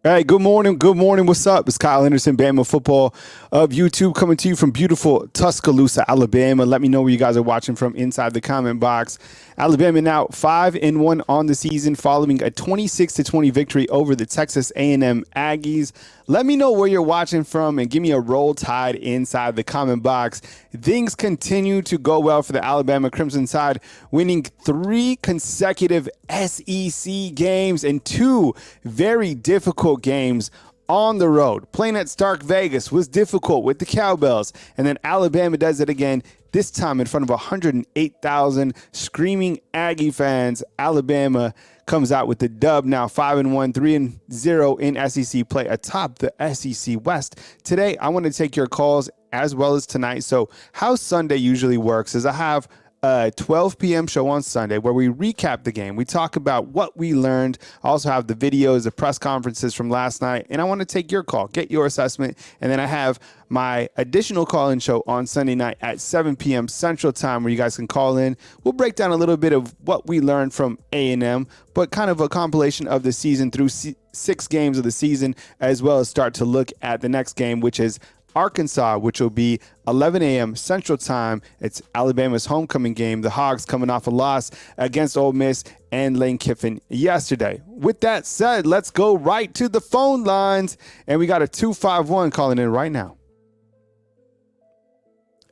Hey, good morning. Good morning. What's up? It's Kyle Henderson, Bama Football of YouTube, coming to you from beautiful Tuscaloosa, Alabama. Let me know where you guys are watching from inside the comment box. Alabama now 5-1 on the season following a 26-20 victory over the Texas A&M Aggies. Let me know where you're watching from and give me a roll tide inside the comment box. Things continue to go well for the Alabama Crimson Tide, winning 3 consecutive SEC games and 2 very difficult games on the road. Playing at Stark Vegas was difficult with the Cowbells, and then Alabama does it again, this time in front of 108,000 screaming Aggie fans. Alabama comes out with the dub, now 5-1, 3-0 in SEC play atop the SEC West. Today, I want to take your calls as well as tonight. So how Sunday usually works is I have a 12 p.m. show on Sunday where we recap the game. We talk about what we learned. I also have the videos, the press conferences from last night, and I want to take your call, get your assessment, and then I have my additional call-in show on Sunday night at 7 p.m. Central Time where you guys can call in. We'll break down a little bit of what we learned from A&M, but kind of a compilation of the season through 6 games of the season, as well as start to look at the next game, which is Arkansas, which will be 11 a.m. Central Time. It's Alabama's homecoming game. The Hogs coming off a loss against Ole Miss and Lane Kiffin yesterday. With that said, let's go right to the phone lines. And we got a 251 calling in right now.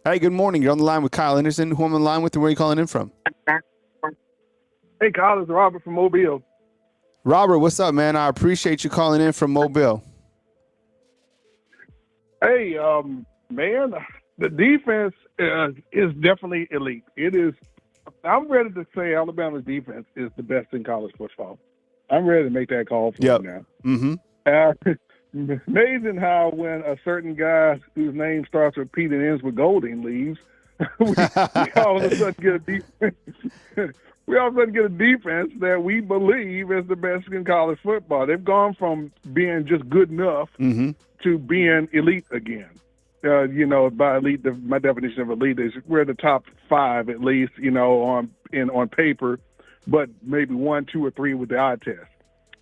Hey, good morning. You're on the line with Kyle Henderson. Who am I on the line with and where are you calling in from? Hey, Kyle, it's Robert from Mobile. Robert, what's up, man? I appreciate you calling in from Mobile. Hey, man, the defense is definitely elite. It is. I'm ready to say Alabama's defense is the best in college football. I'm ready to make that call for you now. Mm-hmm. Amazing how when a certain guy whose name starts with Pete and ends with Golding leaves, we all of a sudden get a defense. We all of a sudden get a defense that we believe is the best in college football. They've gone from being just good enough to being elite again. By elite, my definition of elite is we're the top 5 at least, on paper, but maybe 1, 2, or 3 with the eye test.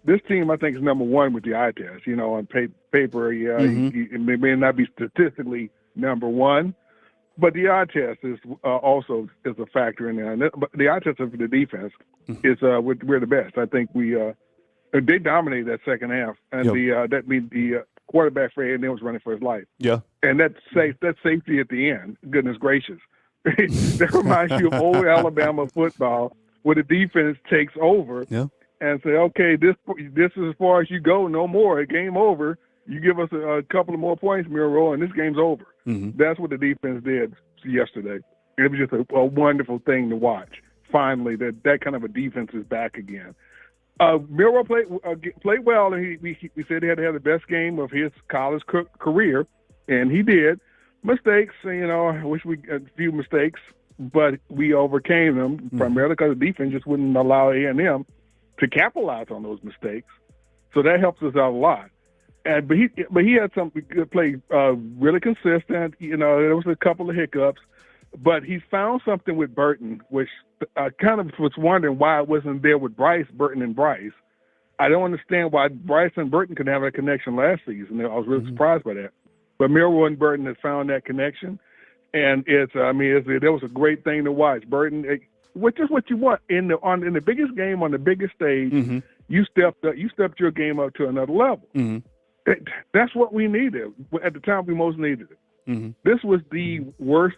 This team, I think, is number 1 with the eye test. On paper, it may not be statistically number 1, but the eye test is also is a factor in there. But the eye test for the defense is we're the best. I think they dominated that second half, and that means the quarterback for A&M was running for his life. Yeah, and that's safety at the end. Goodness gracious, that reminds you of old Alabama football, where the defense takes over and say, "Okay, this is as far as you go. No more. Game over. You give us a couple of more points, Miro, and this game's over." That's what the defense did yesterday. It was just a wonderful thing to watch. Finally, that kind of a defense is back again. Miro played well, and he said he had to have the best game of his college career, and he did. Mistakes, I wish we had a few mistakes, but we overcame them primarily because the defense just wouldn't allow A&M to capitalize on those mistakes. So that helps us out a lot. But he had some good play, really consistent. There was a couple of hiccups, but he found something with Burton, which I kind of was wondering why it wasn't there with Burton and Bryce. I don't understand why Bryce and Burton could have a connection last season. I was really surprised by that. But Miro and Burton has found that connection, and it was a great thing to watch. Burton, which is what you want in the biggest game on the biggest stage. You stepped your game up to another level. That's what we needed at the time. We most needed it. This was the worst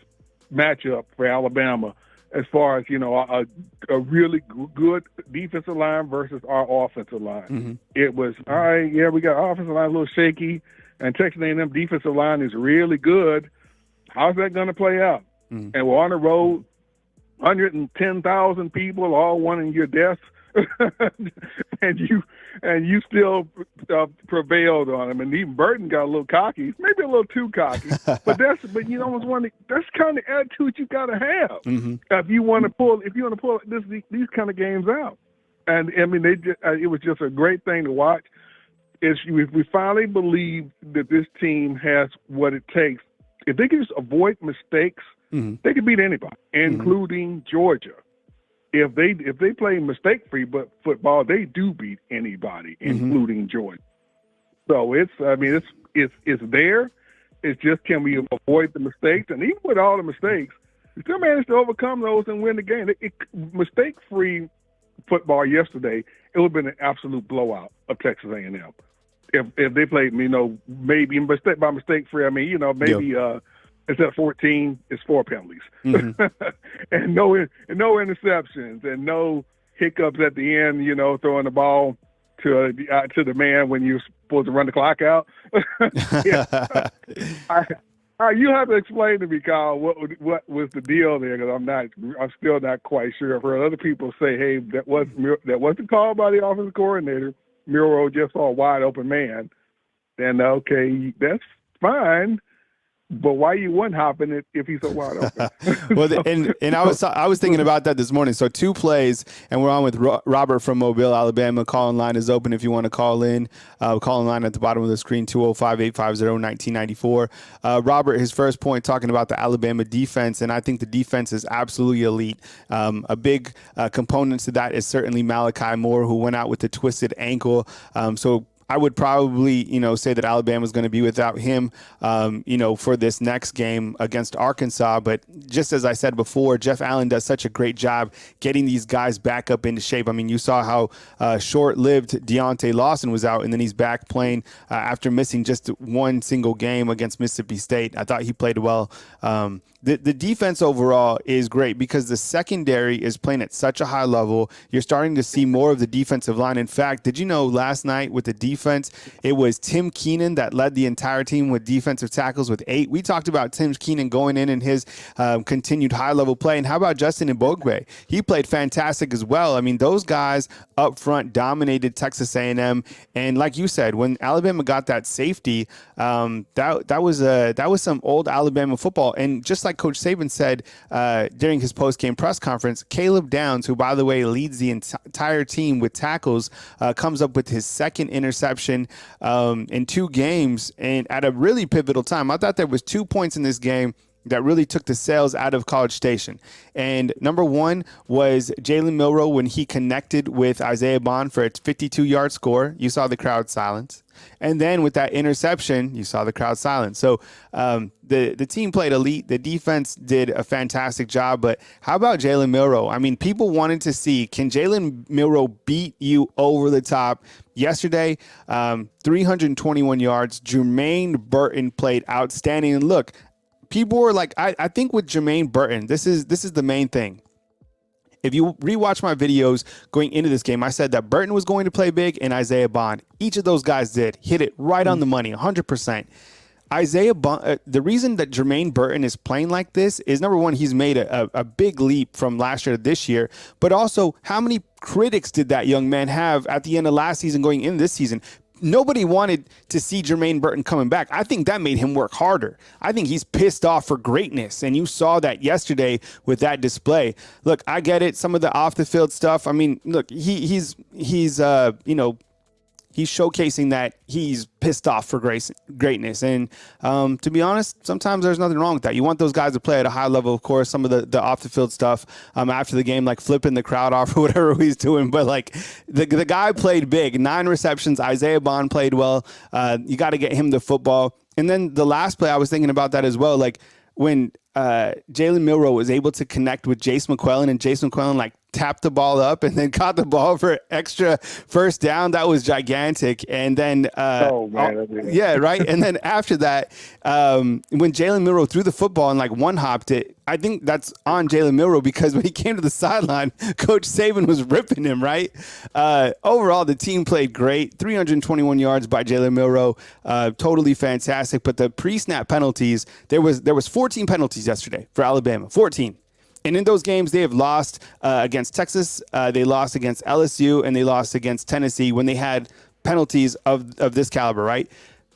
matchup for Alabama as far as a really good defensive line versus our offensive line. It was all right. Yeah, we got our offensive line a little shaky, and Texas A&M defensive line is really good. How's that going to play out? And we're on the road, 110,000 people all wanting your death. and you still prevailed on him, and even Burton got a little cocky, maybe a little too cocky. but that's kind of attitude you got to have if you want to pull these kind of games out. And I mean, it was just a great thing to watch. We finally believe that this team has what it takes. If they can just avoid mistakes, they can beat anybody, including Georgia. If they play mistake-free football, they do beat anybody, including Georgia. So it's there. It's just, can we avoid the mistakes? And even with all the mistakes, we still managed to overcome those and win the game. Mistake-free football yesterday, it would have been an absolute blowout of Texas A&M. If they played, maybe by mistake-free, maybe instead of 14, it's 4 penalties. Mm-hmm. and no interceptions and no hiccups at the end, throwing the ball to the man when you're supposed to run the clock out. You have to explain to me, Kyle, what was the deal there, because I'm still not quite sure. I've heard other people say, hey, that wasn't called by the offensive coordinator. Miro just saw a wide open man. Then okay, that's fine. But why you one hopping it if he's so wide open? Well, and I was thinking about that this morning. So 2 plays, and we're on with Robert from Mobile, Alabama. Call-in line is open if you want to call in. Call-in line at the bottom of the screen, 205-850-1994. Robert, his first point, talking about the Alabama defense, and I think the defense is absolutely elite. A big component to that is certainly Malachi Moore, who went out with a twisted ankle. So I would probably, say that Alabama is going to be without him, for this next game against Arkansas. But just as I said before, Jeff Allen does such a great job getting these guys back up into shape. I mean, you saw how short-lived Deontay Lawson was out, and then he's back playing after missing just one single game against Mississippi State. I thought he played well. The defense overall is great because the secondary is playing at such a high level. You're starting to see more of the defensive line. In fact, did you know last night with the defense, it was Tim Keenan that led the entire team with defensive tackles with 8. We talked about Tim Keenan going in his continued high-level play. And how about Justin Mbogbe? He played fantastic as well. I mean, those guys up front dominated Texas A&M. And like you said, when Alabama got that safety, that was some old Alabama football. And just like Coach Saban said during his post-game press conference, Caleb Downs, who, by the way, leads the entire team with tackles, comes up with his second interception in 2 games and at a really pivotal time. I thought there was 2 points in this game that really took the sails out of College Station. And number one was Jalen Milroe when he connected with Isaiah Bond for a 52-yard score. You saw the crowd silence. And then with that interception, you saw the crowd silence. So the team played elite. The defense did a fantastic job. But how about Jalen Milroe? I mean, people wanted to see, can Jalen Milroe beat you over the top? Yesterday, 321 yards. Jermaine Burton played outstanding. And look, people were like, I think with Jermaine Burton, this is the main thing. If you rewatch my videos going into this game, I said that Burton was going to play big and Isaiah Bond. Each of those guys did. Hit it right on the money, 100%. Isaiah Bond, the reason that Jermaine Burton is playing like this is, number one, he's made a big leap from last year to this year, but also how many critics did that young man have at the end of last season going into this season? Nobody wanted to see Jermaine Burton coming back. I think that made him work harder. I think he's pissed off for greatness, and you saw that yesterday with that display. Look, I get it. Some of the off the field stuff. I mean, look, he's showcasing that he's pissed off for greatness. And to be honest, sometimes there's nothing wrong with that. You want those guys to play at a high level, of course, some of the off-the-field stuff after the game, like flipping the crowd off or whatever he's doing. But, like, the guy played big. 9 receptions. Isaiah Bond played well. You got to get him the football. And then the last play, I was thinking about that as well. Like, when Jalen Milroe was able to connect with Jace McClellan, and Jace McClellan, like, tapped the ball up and then caught the ball for extra first down. That was gigantic. And then, yeah, right. And then after that, when Jalen Milroe threw the football and like one-hopped it, I think that's on Jalen Milroe, because when he came to the sideline, Coach Saban was ripping him, right? Overall, the team played great. 321 yards by Jalen Milroe. Totally fantastic. But the pre-snap penalties, there was 14 penalties yesterday for Alabama, 14. And in those games, they have lost against Texas, they lost against LSU, and they lost against Tennessee when they had penalties of this caliber, right?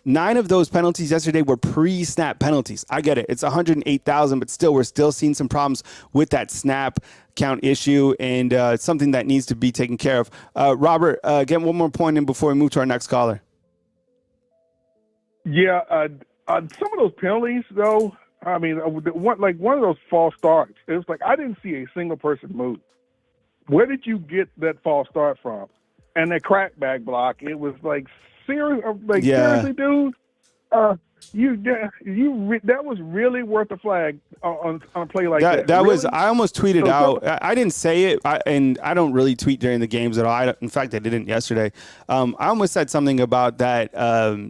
9 of those penalties yesterday were pre-snap penalties. I get it. It's 108,000, but still, we're still seeing some problems with that snap count issue, and it's something that needs to be taken care of. Robert, get one more point in before we move to our next caller. Yeah, some of those penalties, though, I mean, one of those false starts, it was like I didn't see a single person move. Where did you get that false start from? And that crackback block, it was like seriously, dude. That was really worth a flag on a play like that. That really? was, I almost tweeted out. I didn't say it, and I don't really tweet during the games at all. In fact, I didn't yesterday. I almost said something about that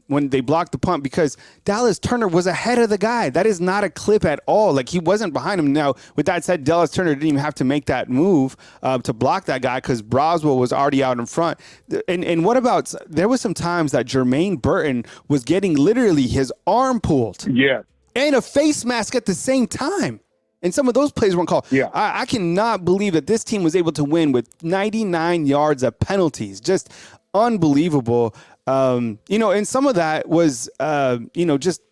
when they blocked the punt because Dallas Turner was ahead of the guy. That is not a clip at all. Like, he wasn't behind him. Now, with that said, Dallas Turner didn't even have to make that move to block that guy because Broswell was already out in front. And what about, there was some times that Jermaine Burton was getting literally his arm pulled. Yeah. And a face mask at the same time. And some of those plays weren't called. Yeah. I cannot believe that this team was able to win with 99 yards of penalties. Just unbelievable. And some of that was, just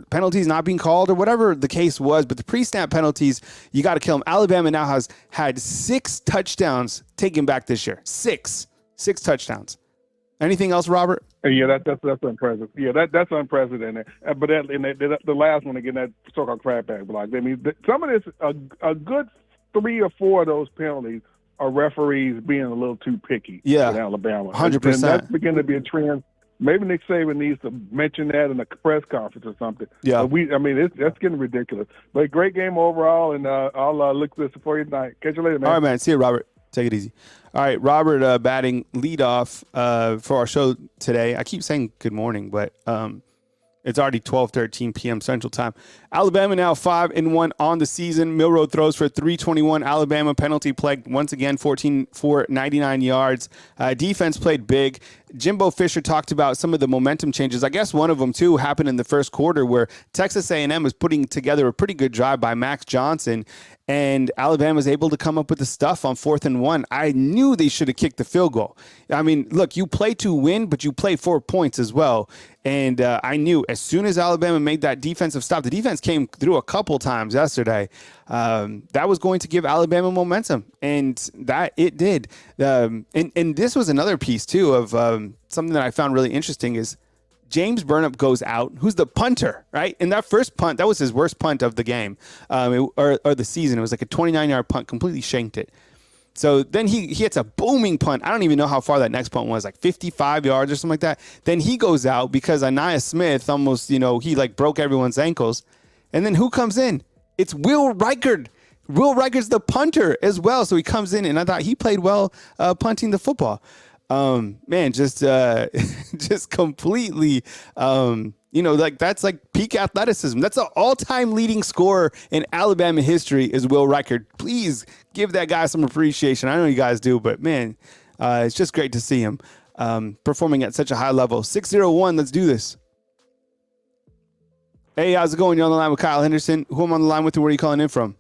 penalties not being called or whatever the case was. But the pre-snap penalties, you got to kill them. Alabama now has had 6 touchdowns taken back this year. 6 touchdowns. Anything else, Robert? Yeah, that's impressive. Yeah, that's unprecedented. But the last one again, that so-called crapback block. I mean, some of this, a good 3 or 4 of those penalties are referees being a little too picky. Yeah, in Alabama, 100%. And that's beginning to be a trend. Maybe Nick Saban needs to mention that in a press conference or something. Yeah, that's getting ridiculous. But great game overall, and I'll look this for you tonight. Catch you later, man. All right, man. See you, Robert. Take it easy. All right, Robert batting leadoff for our show today. I keep saying good morning, but it's already 12:13 p.m. Central Time. Alabama now 5-1 on the season. Milroe throws for 321. Alabama penalty plagued once again, 14 for 99 yards. Defense played big. Jimbo Fisher talked about some of the momentum changes. I guess one of them, too, happened in the first quarter where Texas A&M was putting together a pretty good drive by Max Johnson, and Alabama was able to come up with the stuff on 4th and 1. I knew they should have kicked the field goal. I mean, look, you play to win, but you play 4 points as well. And I knew as soon as Alabama made that defensive stop, the defense came through a couple times yesterday. That was going to give Alabama momentum, and that it did. And this was another piece, too, of something that I found really interesting is James Burnip goes out, who's the punter, right? And that first punt, that was his worst punt of the game or the season. It was like a 29-yard punt, completely shanked it. So then he hits a booming punt. I don't even know how far that next punt was, like 55 yards or something like that. Then he goes out because Anaya Smith almost, he like broke everyone's ankles. And then who comes in? It's Will Reichard. Will Reichard's the punter as well. So he comes in, and I thought he played well punting the football. Just completely, that's like peak athleticism. That's an all-time leading scorer in Alabama history is Will Reichard. Please give that guy some appreciation. I know you guys do, but man, it's just great to see him performing at such a high level. 601, let's do this. Hey, how's it going? You're on the line with Kyle Henderson. Who am I on the line with, and where are you calling in from?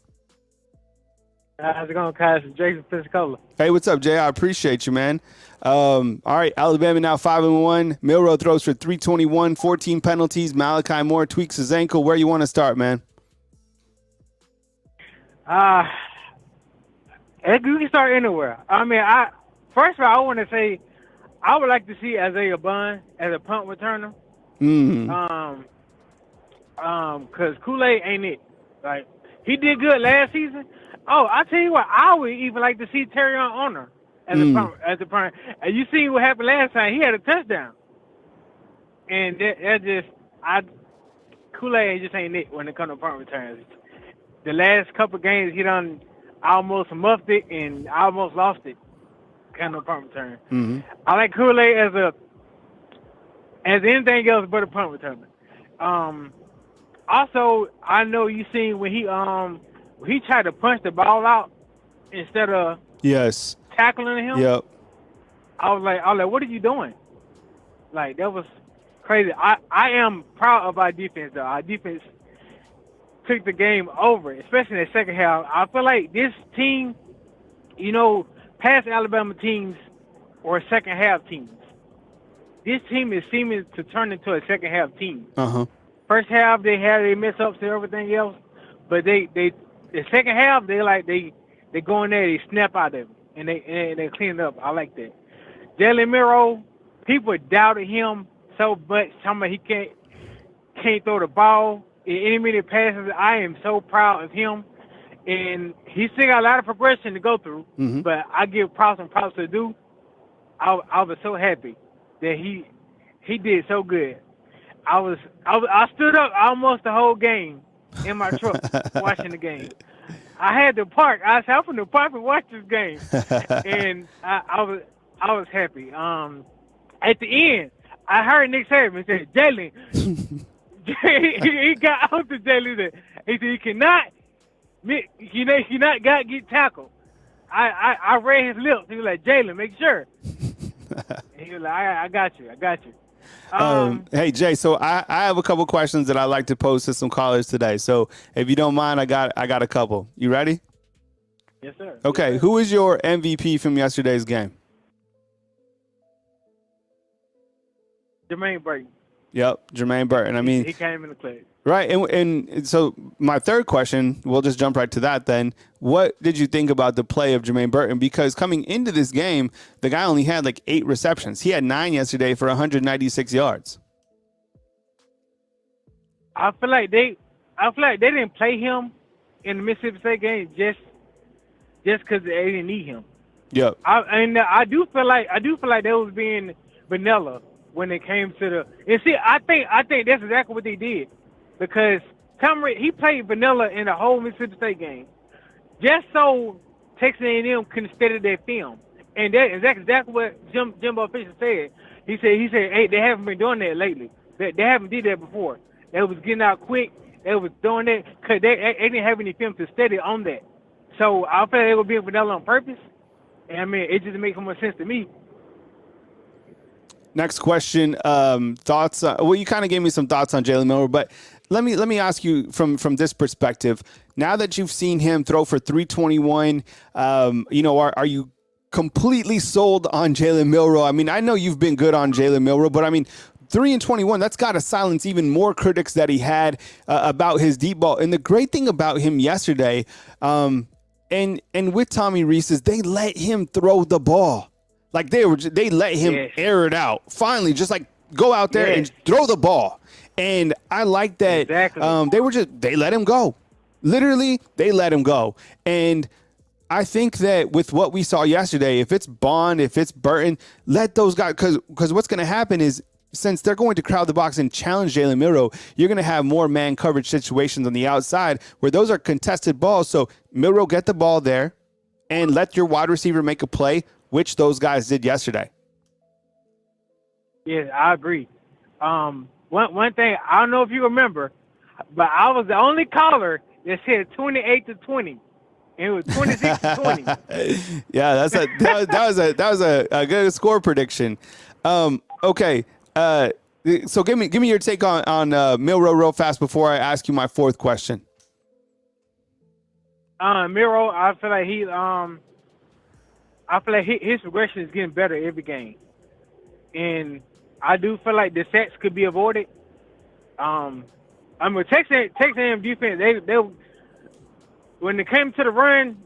How's it going, Kyle? It's Jason Pensacola. Hey, what's up, Jay? I appreciate you, man. All right, Alabama now 5-1. Milroe throws for 321, 14 penalties. Malachi Moore tweaks his ankle. Where you want to start, man? You can start anywhere. I mean, first of all, I want to say I would like to see Isaiah Bond as a punt returner. Mm-hmm. Because Kool-Aid ain't it. Like, he did good last season. Oh, I tell you what, I would even like to see Terrion Honor as a punt. And you see what happened last time? He had a touchdown. And Kool-Aid just ain't it when it comes to punt returns. The last couple of games, he done almost muffed it and almost lost it. Kind of punt return. Mm-hmm. I like Kool-Aid as anything else but a punt returner. Also, I know you seen when he tried to punch the ball out instead of tackling him. Yep. I was like, what are you doing? Like, that was crazy. I am proud of our defense, though. Our defense took the game over, especially in the second half. I feel like this team, past Alabama teams or second half teams, this team is seeming to turn into a second half team. Uh-huh. First half they had their mess ups and everything else, but the second half they go in there, they snap out of it and they clean it up. I like that. Jalen Milroe, people doubted him so much. Somebody he can't throw the ball in any minute passes. I am so proud of him, and he still got a lot of progression to go through. Mm-hmm. But I give props to do. I was so happy that he He did so good. I stood up almost the whole game in my truck watching the game. I had to park. I said, I'm going to park and watch this game. And I was happy. At the end, I heard Nick Saban say, Jalen, he got out to Jalen. He said, he cannot get tackled. I read his lips. He was like, Jalen, make sure. And he was like, I got you. Hey, Jay, so I have a couple questions that I'd like to pose to some callers today. So if you don't mind, I got a couple. You ready? Yes, sir. Okay, yes, sir. Who is your MVP from yesterday's game? Jermaine Burton. Yep, Jermaine Burton. I mean, he came in the clutch. Right, and so my third question, we'll just jump right to that then. What did you think about the play of Jermaine Burton? Because coming into this game, the guy only had like 8 receptions. He had 9 yesterday for 196 yards. I feel like they didn't play him in the Mississippi State game just because they didn't need him. Yep. I do feel like they was being vanilla when it came to the. And see, I think that's exactly what they did. Because Tom Reed, he played vanilla in the whole Mississippi State game, just so Texas A&M couldn't study their film, and that is exactly what Jimbo Fisher said. He said, hey, they haven't been doing that lately. They haven't did that before. They was getting out quick. They was doing that because they didn't have any film to study on that. So I feel like they were being vanilla on purpose. And I mean, it just makes more sense to me. Next question. Thoughts? Well, you kind of gave me some thoughts on Jalen Milroe, but let me ask you from this perspective. Now that you've seen him throw for 321, are you completely sold on Jalen Milroe? I mean, I know you've been good on Jalen Milroe, but I mean, 3-21, that's got to silence even more critics that he had about his deep ball. And the great thing about him yesterday, and with Tommy Rees, is they let him throw the ball. Like they let him air it out. Finally, just like go out there and throw the ball. And I like that. Exactly. They let him go. Literally, they let him go. And I think that with what we saw yesterday, if it's Bond, if it's Burton, let those guys, because what's going to happen is, since they're going to crowd the box and challenge Jalen Milroe, you're going to have more man coverage situations on the outside where those are contested balls. So Milroe, get the ball there and let your wide receiver make a play, which those guys did yesterday. Yeah, I agree. One thing, I don't know if you remember, but I was the only caller that said 28-20. And it was 26-20. Yeah, that was a good score prediction. Okay. So give me your take on Milroe real fast before I ask you my fourth question. Milroe, I feel like his progression is getting better every game, and I do feel like the sacks could be avoided. Texas A&M defense, they when it came to the run,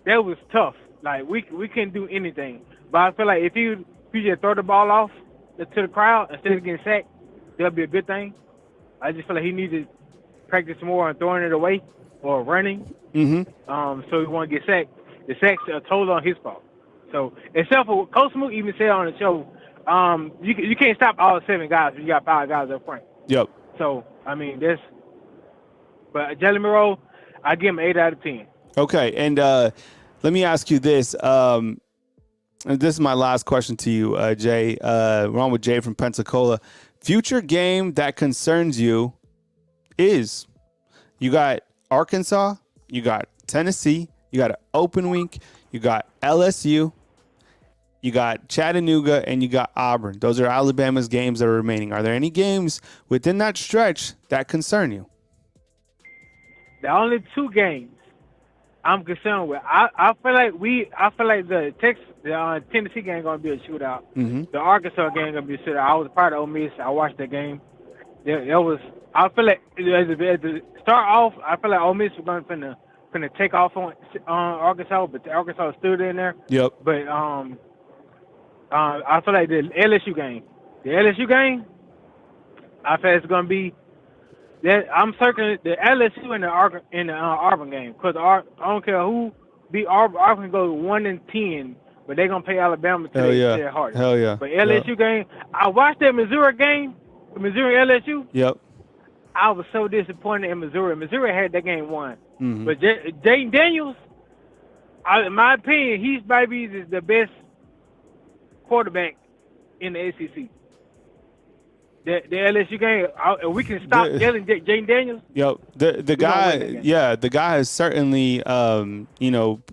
that was tough. Like we couldn't do anything. But I feel like if you just throw the ball off to the crowd instead of getting sacked, that'll be a good thing. I just feel like he needs to practice more on throwing it away or running. Mm-hmm. So he won't get sacked. The sacks are totally on his fault. So except for Coach Smoot even said on the show, you can't stop all 7 guys if you got 5 guys up front. Yep. So I mean but Jalen Milroe, I give him 8 out of 10. Okay, and let me ask you this. And this is my last question to you, Jay. We're on with Jay from Pensacola. Future game that concerns you is you got Arkansas, you got Tennessee, you got an open week, you got LSU, you got Chattanooga, and you got Auburn. Those are Alabama's games that are remaining. Are there any games within that stretch that concern you? The only 2 games I'm concerned with. I feel like the Tennessee game gonna be a shootout. Mm-hmm. The Arkansas game gonna be a shootout. I was part of Ole Miss. I watched that game. I feel like to start off, I feel like Ole Miss was gonna take off on Arkansas, but Arkansas is still in there. Yep. But I feel like the LSU game, I feel it's gonna be. I'm circling the LSU and the Auburn game because I don't care who beat Auburn. Auburn can go 1-10 but they're gonna play Alabama Hell to yeah. their heart. Hell yeah. But LSU game, I watched that Missouri game, Missouri LSU. Yep. I was so disappointed in Missouri. Missouri had that game won, Mm-hmm. but Jaden Daniels, in my opinion, he's maybe the best quarterback in the SEC. The LSU game, we can stop yelling Jaden Daniels. Yep. The guy, the guy has certainly,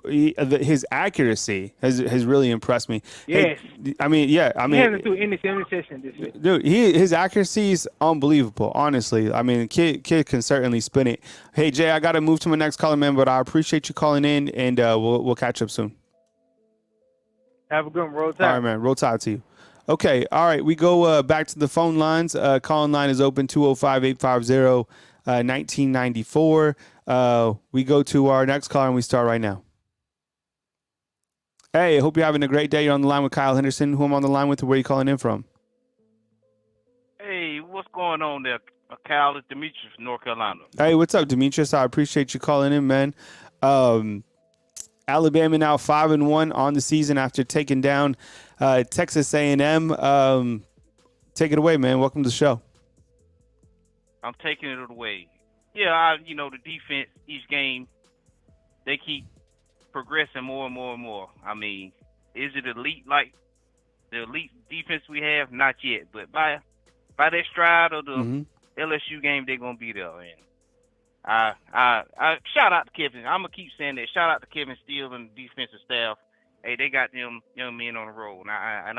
his accuracy has really impressed me. Yes. Hey, I mean, He hasn't threw any interception this year. Dude, his accuracy is unbelievable. Honestly, I mean, kid can certainly spin it. Hey Jay, I got to move to my next caller, man, but I appreciate you calling in, and we'll catch up soon. Have a good one. Roll Tide. All right, man. Roll Tide to you. Okay, all right. We go back to the phone lines. Calling line is open 205-850-1994. We go to our next caller, and we start right now. Hey, I hope you're having a great day. You're on the line with Kyle Henderson. Who I'm on the line with, and where are you calling in from? Hey, what's going on there, Kyle? It's Demetrius from North Carolina. Hey, what's up, Demetrius? I appreciate you calling in, man. Alabama now 5-1 on the season after taking down Texas A&M. Take it away, man. Welcome to the show. I'm taking it away. Yeah, the defense, each game, they keep progressing more and more and more. I mean, is it elite like the elite defense we have? Not yet, but by their stride of the LSU game, they're gonna be there. And I shout out to Kevin. I'm gonna keep saying that. Shout out to Kevin Steele and the defensive staff. Hey, they got them young men on the road, as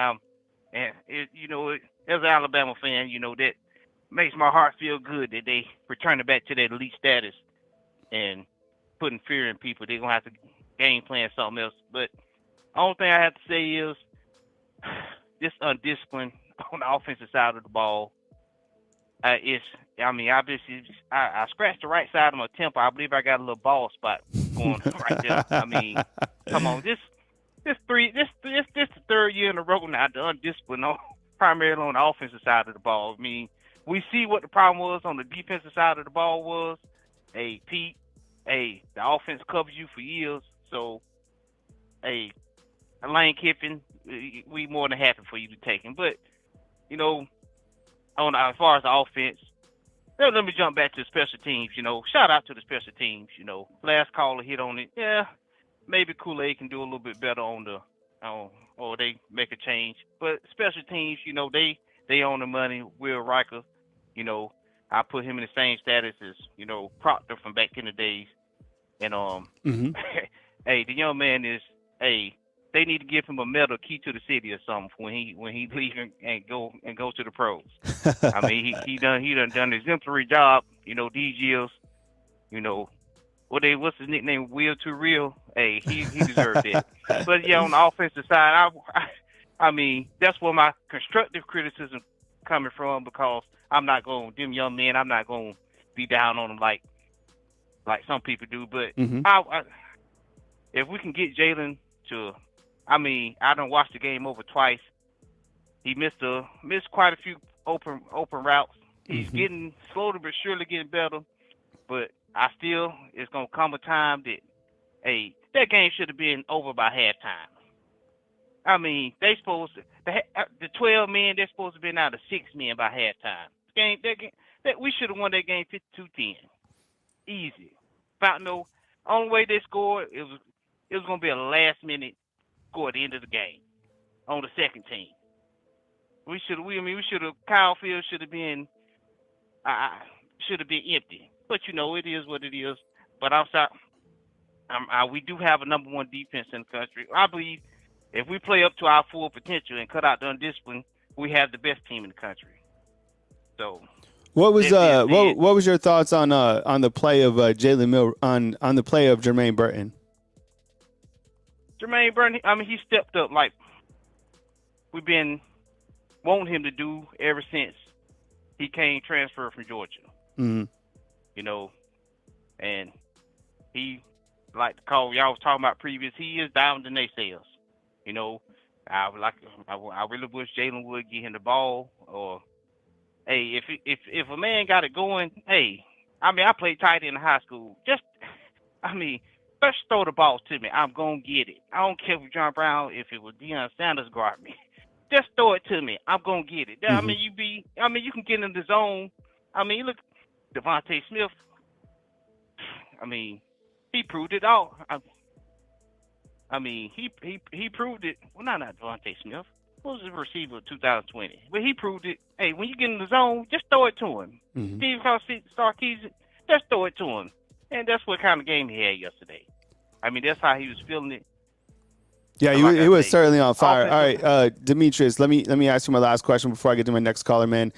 an Alabama fan, that makes my heart feel good that they returning back to that elite status and putting fear in people. They're gonna have to game plan something else. But the only thing I have to say is this undiscipline on the offensive side of the ball. I scratched the right side of my temple. I believe I got a little ball spot going right there. I mean, come on, this the third year in a row now the undiscipline primarily on the offensive side of the ball. I mean, we see what the problem was on the defensive side of the ball was. Hey, Pete, the offense covers you for years. So, Lane Kiffin, we more than happy for you to take him. But, as far as the offense, let me jump back to the special teams. Shout out to the special teams. Last caller hit on it. Yeah, maybe Kool-Aid can do a little bit better or they make a change. But special teams, they own the money. Will Riker, I put him in the same status as Proctor from back in the days. And hey, the young man is they need to give him a medal, key to the city or something when he leaves and go to the pros. I mean, he done an exemplary job. These years, what's his nickname? Will to Real. Hey, he deserved it. But yeah, on the offensive side, I mean, that's where my constructive criticism coming from, because I'm not going them young men. I'm not going to be down on them like some people do. But if we can get Jalen to, I done watched the game over twice. He missed quite a few open routes. He's getting slowly but surely getting better. But it's gonna come a time that that game should have been over by halftime. I mean, they supposed to, the 12 men, they're supposed to be down to 6 men by halftime. We should have won that game 52-10. Easy. Only way they scored, it was gonna be a last minute score at the end of the game on the second team. Kyle Field should have been empty. But it is what it is. But we do have a number one defense in the country. I believe if we play up to our full potential and cut out the undiscipline, we have the best team in the country. So, what was your thoughts on the play of Jalen Mill on the play of Jermaine Burton? Jermaine Burton, he stepped up like we've been wanting him to do ever since he came transferred from Georgia. Mm-hmm. And he, like the call y'all was talking about previous, he is down to naysayers. I really wish Jalen would get him the ball, or if a man got it going, I played tight end in high school. Just throw the balls to me. I'm gonna get it. I don't care if John Brown, if it was Deion Sanders guard me. Just throw it to me. I'm gonna get it. I mean, you can get in the zone. I mean, look, Devontae Smith. I mean, he proved it all. I mean, he proved it. Well, not Devontae Smith. What was the receiver of 2020? But he proved it. Hey, when you get in the zone, just throw it to him. Steve Sarkisian, just throw it to him. And that's what kind of game he had yesterday. I mean, that's how he was feeling it. Yeah, he was certainly on fire. All right, Demetrius, let me ask you my last question before I get to my next caller, man.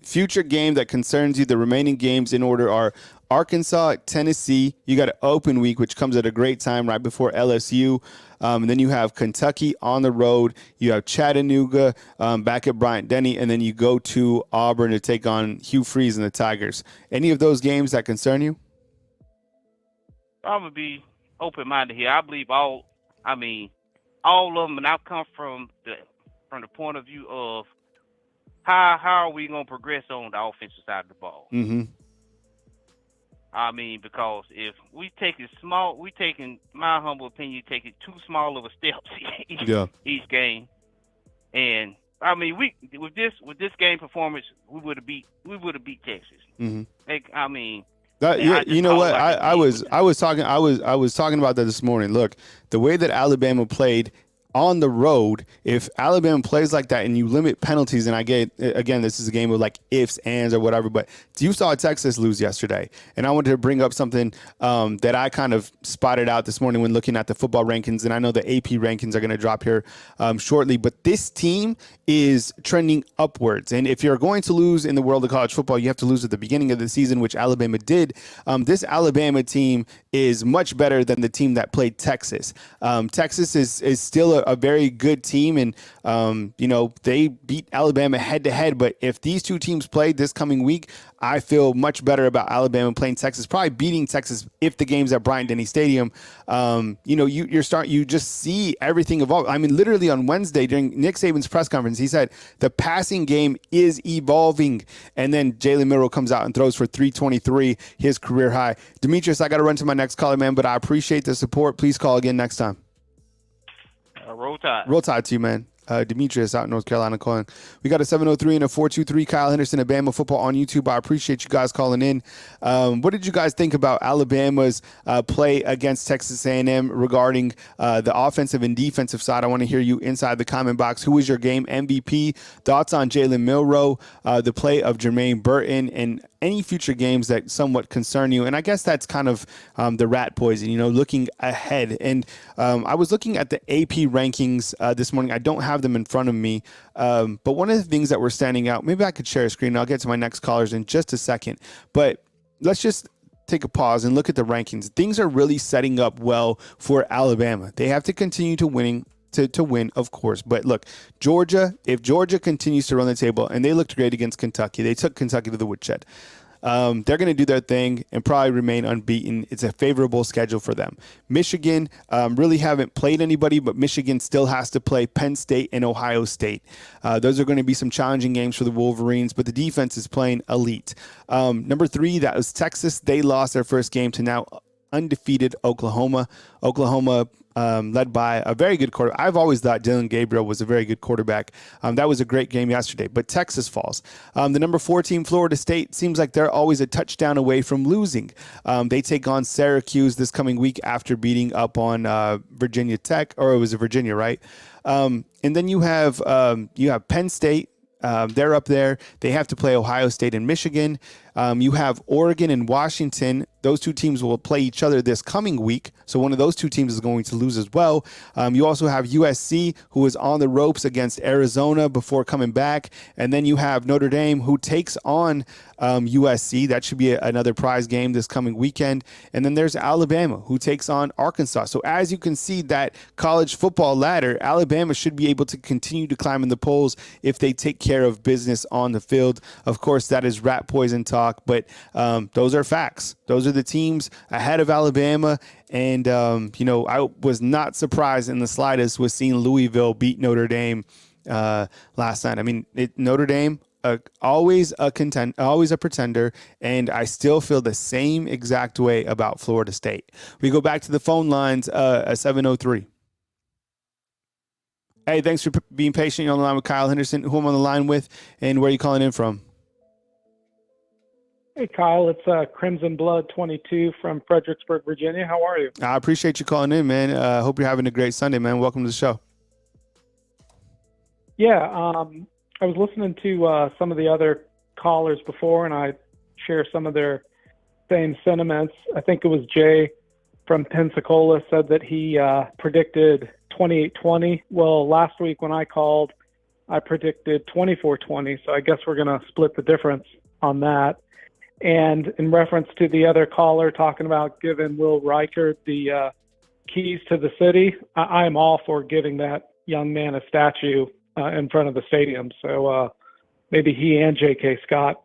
Future game that concerns you, the remaining games in order are Arkansas, Tennessee. You got an open week, which comes at a great time right before LSU. And then you have Kentucky on the road. You have Chattanooga back at Bryant-Denny. And then you go to Auburn to take on Hugh Freeze and the Tigers. Any of those games that concern you? I'm going to be open-minded here. I believe all of them, and I've come from the point of view of how are we going to progress on the offensive side of the ball. Mm-hmm. I mean, because if we taking my humble opinion, taking too small of a steps each game, and I mean, with this game performance, we would have beat Texas. Mm-hmm. I mean. You know what? I was talking about that this morning. Look, the way that Alabama played on the road, if Alabama plays like that and you limit penalties, and I get, again, this is a game of like ifs, ands, or whatever, but you saw Texas lose yesterday. And I wanted to bring up something that I kind of spotted out this morning when looking at the football rankings. And I know the AP rankings are going to drop here shortly, but this team is trending upwards. And if you're going to lose in the world of college football, you have to lose at the beginning of the season, which Alabama did. This Alabama team is much better than the team that played Texas. Texas is still a very good team, and they beat Alabama head to head. But if these two teams played this coming week, I feel much better about Alabama playing Texas, probably beating Texas if the game's at Bryant-Denny Stadium. You just see everything evolve. I mean, literally on Wednesday during Nick Saban's press conference, he said the passing game is evolving, and then Jalen Milroe comes out and throws for 323, his career high. Demetrius, I got to run to my next caller, man, but I appreciate the support. Please call again next time. Roll Tide. Roll Tide to you, man. Demetrius out in North Carolina calling. We got a 703 and a 423. Kyle Henderson at Bama Football on YouTube. I appreciate you guys calling in. What did you guys think about Alabama's play against Texas A&M regarding the offensive and defensive side? I want to hear you inside the comment box. Who was your game MVP? Thoughts on Jalen Milroe, the play of Jermaine Burton, and any future games that somewhat concern you? And I guess that's kind of the rat poison, looking ahead. And I was looking at the AP rankings this morning. I don't have them in front of me, but one of the things that were standing out, maybe I could share a screen, and I'll get to my next callers in just a second, but let's just take a pause and look at the rankings. Things are really setting up well for Alabama. They have to continue to win, of course. But look, if Georgia continues to run the table, and they looked great against Kentucky, they took Kentucky to the woodshed. They're going to do their thing and probably remain unbeaten. It's a favorable schedule for them. Michigan really haven't played anybody, but Michigan still has to play Penn State and Ohio State. Those are going to be some challenging games for the Wolverines, but the defense is playing elite. Number 3, that was Texas. They lost their first game to now undefeated Oklahoma. Oklahoma led by a very good quarterback. I've always thought Dylan Gabriel was a very good quarterback. That was a great game yesterday, but Texas falls. The number 4 team, Florida State, seems like they're always a touchdown away from losing. They take on Syracuse this coming week after beating up on Virginia Tech, or it was Virginia, right? And then you have Penn State. They're up there. They have to play Ohio State and Michigan. You have Oregon and Washington. Those two teams will play each other this coming week. So one of those two teams is going to lose as well. You also have USC, who is on the ropes against Arizona before coming back. And then you have Notre Dame, who takes on USC. That should be another prize game this coming weekend. And then there's Alabama, who takes on Arkansas. So as you can see, that college football ladder, Alabama should be able to continue to climb in the polls if they take care of business on the field. Of course, that is rat poison talk, but those are facts. Those are the teams ahead of Alabama. And, I was not surprised in the slightest with seeing Louisville beat Notre Dame last night. I mean, Notre Dame always a pretender, and I still feel the same exact way about Florida State. We go back to the phone lines at 703. Hey, thanks for being patient. You're on the line with Kyle Henderson. Who I'm on the line with, and where are you calling in from? Hey, Kyle, it's Crimson Blood 22 from Fredericksburg, Virginia. How are you? I appreciate you calling in, man. Hope you're having a great Sunday, man. Welcome to the show. Yeah, I was listening to some of the other callers before, and I share some of their same sentiments. I think it was Jay from Pensacola said that he predicted 28-20. Well, last week when I called, I predicted 24-20, so I guess we're going to split the difference on that. And in reference to the other caller talking about giving Will Reichert the keys to the city, I am all for giving that young man a statue in front of the stadium. So maybe he and J.K. Scott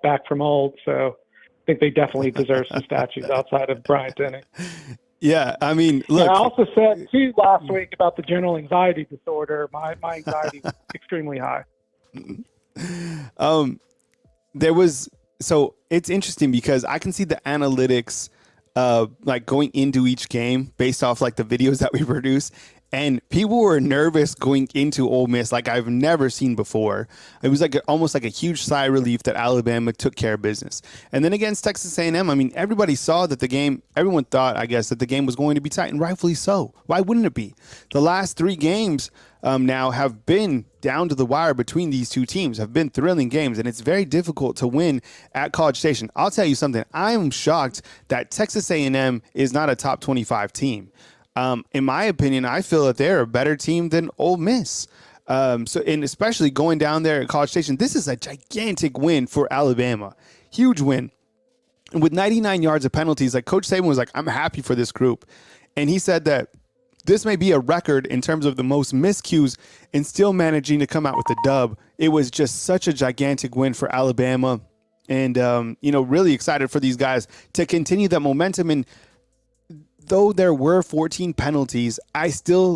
back from old. So I think they definitely deserve some statues outside of Bryant Denny. Yeah, I mean, look. And I also said, too, last week about the general anxiety disorder. My anxiety was extremely high. So it's interesting because I can see the analytics like going into each game based off like the videos that we produce. And people were nervous going into Ole Miss like I've never seen before. It was like almost like a huge sigh of relief that Alabama took care of business. And then against Texas A&M, I mean, everybody saw that the game, everyone thought, I guess, that the game was going to be tight, and rightfully so. Why wouldn't it be? The last three games now have been down to the wire between these two teams, have been thrilling games, and it's very difficult to win at College Station. I'll tell you something. I am shocked that Texas A&M is not a top 25 team. In my opinion, I feel that they're a better team than Ole Miss. And especially going down there at College Station, this is a gigantic win for Alabama. Huge win. And with 99 yards of penalties, like Coach Saban was like, I'm happy for this group. And he said that this may be a record in terms of the most miscues and still managing to come out with a dub. It was just such a gigantic win for Alabama. And, really excited for these guys to continue that momentum. And though there were 14 penalties, I still